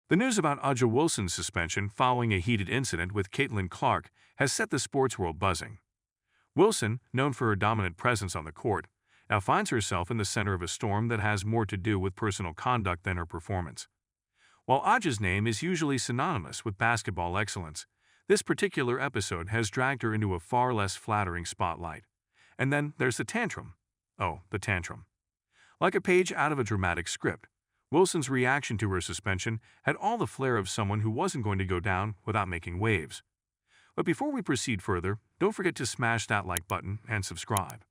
The news about Aja Wilson's suspension following a heated incident with Caitlin Clark has set the sports world buzzing. Wilson, known for her dominant presence on the court, now finds herself in the center of a storm that has more to do with personal conduct than her performance. While Aja's name is usually synonymous with basketball excellence, this particular episode has dragged her into a far less flattering spotlight. And then there's the tantrum. Oh, the tantrum. Like a page out of a dramatic script, Wilson's reaction to her suspension had all the flair of someone who wasn't going to go down without making waves. But before we proceed further, don't forget to smash that like button and subscribe.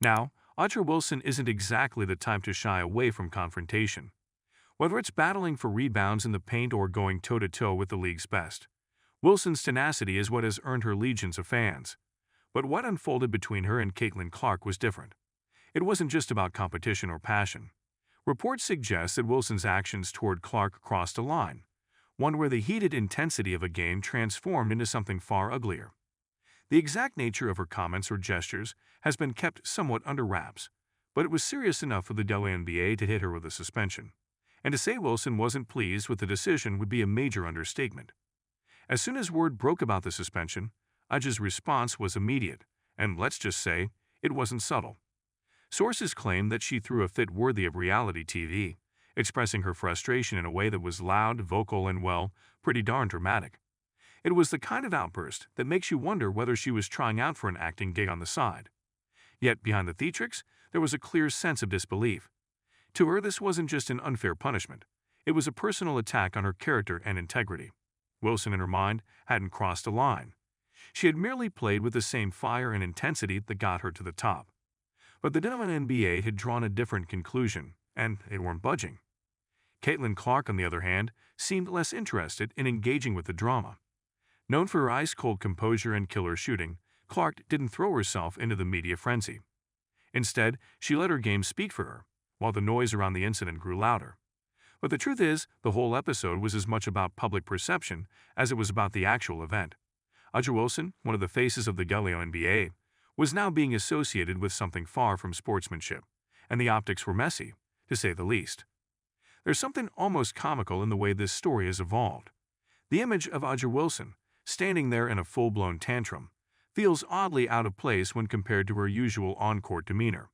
Now, Aja Wilson isn't exactly the type to shy away from confrontation. Whether it's battling for rebounds in the paint or going toe-to-toe with the league's best, Wilson's tenacity is what has earned her legions of fans. But what unfolded between her and Caitlin Clark was different. It wasn't just about competition or passion. Reports suggest that Wilson's actions toward Clark crossed a line, one where the heated intensity of a game transformed into something far uglier. The exact nature of her comments or gestures has been kept somewhat under wraps, but it was serious enough for the WNBA to hit her with a suspension. And to say Wilson wasn't pleased with the decision would be a major understatement. As soon as word broke about the suspension, Aja's response was immediate, and let's just say, it wasn't subtle. Sources claim that she threw a fit worthy of reality TV, expressing her frustration in a way that was loud, vocal, and, well, pretty darn dramatic. It was the kind of outburst that makes you wonder whether she was trying out for an acting gig on the side. Yet behind the theatrics, there was a clear sense of disbelief. To her, this wasn't just an unfair punishment. It was a personal attack on her character and integrity. Wilson, in her mind, hadn't crossed a line. She had merely played with the same fire and intensity that got her to the top. But the WNBA had drawn a different conclusion, and they weren't budging. Caitlin Clark, on the other hand, seemed less interested in engaging with the drama. Known for her ice-cold composure and killer shooting, Clark didn't throw herself into the media frenzy. Instead, she let her game speak for her, while the noise around the incident grew louder. But the truth is, the whole episode was as much about public perception as it was about the actual event. Aja Wilson, one of the faces of the WNBA, was now being associated with something far from sportsmanship, and the optics were messy, to say the least. There's something almost comical in the way this story has evolved. The image of Aja Wilson, standing there in a full-blown tantrum, feels oddly out of place when compared to her usual on-court demeanor.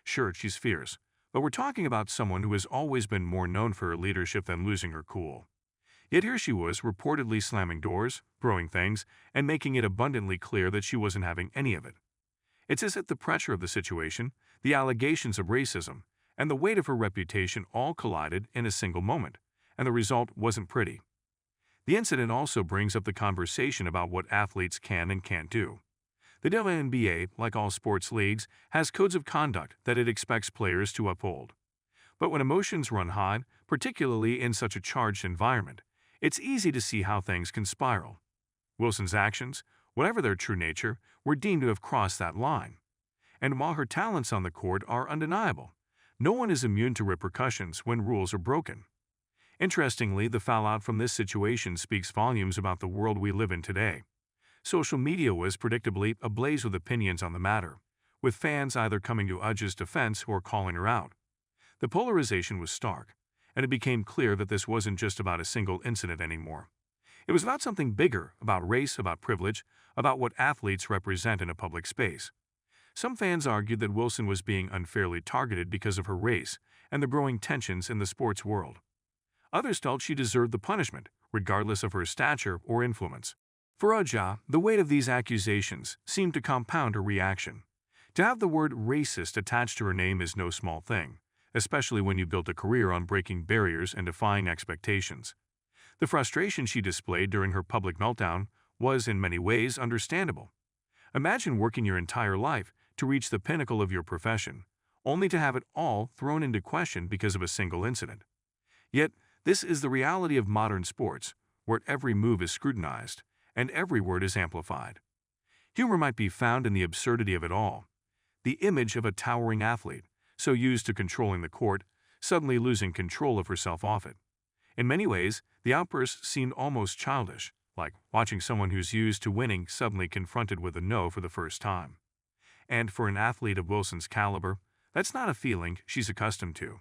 Sure, she's fierce, but we're talking about someone who has always been more known for her leadership than losing her cool. Yet here she was reportedly slamming doors, throwing things, and making it abundantly clear that she wasn't having any of it. It's as if the pressure of the situation, the allegations of racism, and the weight of her reputation all collided in a single moment, and the result wasn't pretty. The incident also brings up the conversation about what athletes can and can't do. The WNBA, like all sports leagues, has codes of conduct that it expects players to uphold. But when emotions run high, particularly in such a charged environment, it's easy to see how things can spiral. Wilson's actions, whatever their true nature, were deemed to have crossed that line. And while her talents on the court are undeniable, no one is immune to repercussions when rules are broken. Interestingly, the fallout from this situation speaks volumes about the world we live in today. Social media was predictably ablaze with opinions on the matter, with fans either coming to Aja's defense or calling her out. The polarization was stark, and it became clear that this wasn't just about a single incident anymore. It was about something bigger, about race, about privilege, about what athletes represent in a public space. Some fans argued that Wilson was being unfairly targeted because of her race and the growing tensions in the sports world. Others felt she deserved the punishment, regardless of her stature or influence. For Aja, the weight of these accusations seemed to compound her reaction. To have the word racist attached to her name is no small thing, especially when you built a career on breaking barriers and defying expectations. The frustration she displayed during her public meltdown was in many ways understandable. Imagine working your entire life to reach the pinnacle of your profession, only to have it all thrown into question because of a single incident. Yet, this is the reality of modern sports, where every move is scrutinized and every word is amplified. Humor might be found in the absurdity of it all. The image of a towering athlete, so used to controlling the court, suddenly losing control of herself off it. In many ways, the outburst seemed almost childish, like watching someone who's used to winning suddenly confronted with a no for the first time. And for an athlete of Wilson's caliber, that's not a feeling she's accustomed to.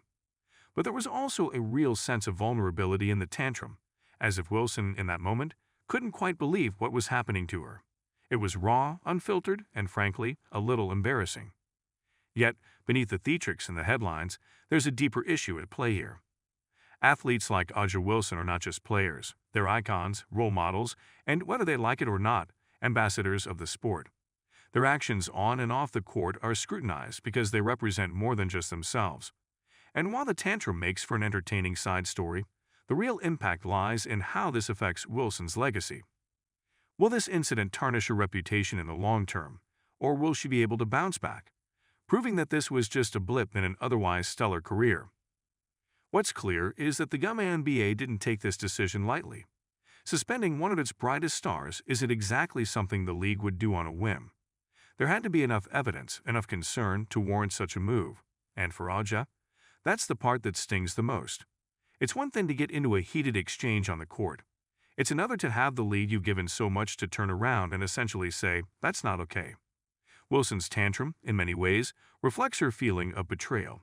But there was also a real sense of vulnerability in the tantrum, as if Wilson, in that moment, couldn't quite believe what was happening to her. It was raw, unfiltered, and frankly, a little embarrassing. Yet, beneath the theatrics and the headlines, there's a deeper issue at play here. Athletes like A'ja Wilson are not just players. They're icons, role models, and whether they like it or not, ambassadors of the sport. Their actions on and off the court are scrutinized because they represent more than just themselves. And while the tantrum makes for an entertaining side story, the real impact lies in how this affects Wilson's legacy. Will this incident tarnish her reputation in the long term, or will she be able to bounce back, proving that this was just a blip in an otherwise stellar career? What's clear is that the WNBA didn't take this decision lightly. Suspending one of its brightest stars isn't exactly something the league would do on a whim. There had to be enough evidence, enough concern to warrant such a move. And for A'ja, that's the part that stings the most. It's one thing to get into a heated exchange on the court. It's another to have the lead you've given so much to turn around and essentially say, that's not okay. Wilson's tantrum, in many ways, reflects her feeling of betrayal.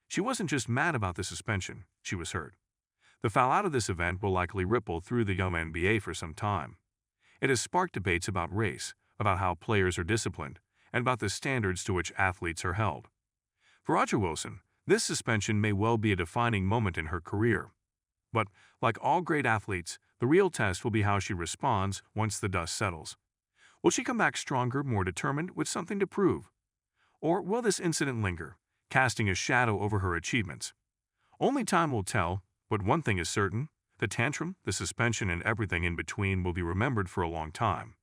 She wasn't just mad about the suspension, she was hurt. The fallout of this event will likely ripple through the WNBA for some time. It has sparked debates about race, about how players are disciplined, and about the standards to which athletes are held. For A'ja Wilson, this suspension may well be a defining moment in her career. But, like all great athletes, the real test will be how she responds once the dust settles. Will she come back stronger, more determined, with something to prove? Or will this incident linger, casting a shadow over her achievements? Only time will tell, but one thing is certain: the tantrum, the suspension, and everything in between will be remembered for a long time.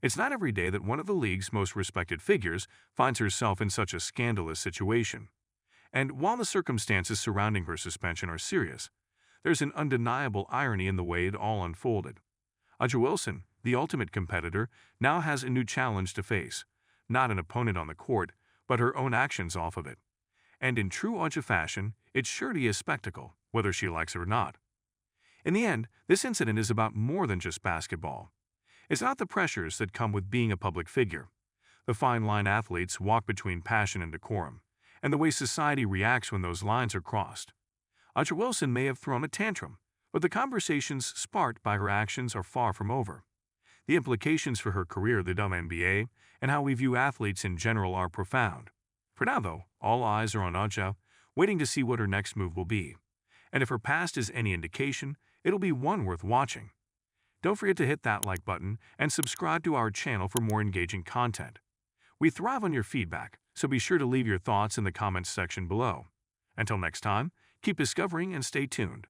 It's not every day that one of the league's most respected figures finds herself in such a scandalous situation. And while the circumstances surrounding her suspension are serious, there's an undeniable irony in the way it all unfolded. A'ja Wilson, the ultimate competitor, now has a new challenge to face, not an opponent on the court, but her own actions off of it. And in true A'ja fashion, it's sure to be a spectacle, whether she likes it or not. In the end, this incident is about more than just basketball. It's not the pressures that come with being a public figure, the fine line athletes walk between passion and decorum, and the way society reacts when those lines are crossed. A'ja Wilson may have thrown a tantrum, but the conversations sparked by her actions are far from over. The implications for her career, the WNBA, and how we view athletes in general are profound. For now, though, all eyes are on A'ja, waiting to see what her next move will be. And if her past is any indication, it'll be one worth watching. Don't forget to hit that like button and subscribe to our channel for more engaging content. We thrive on your feedback, so be sure to leave your thoughts in the comments section below. Until next time, keep discovering and stay tuned.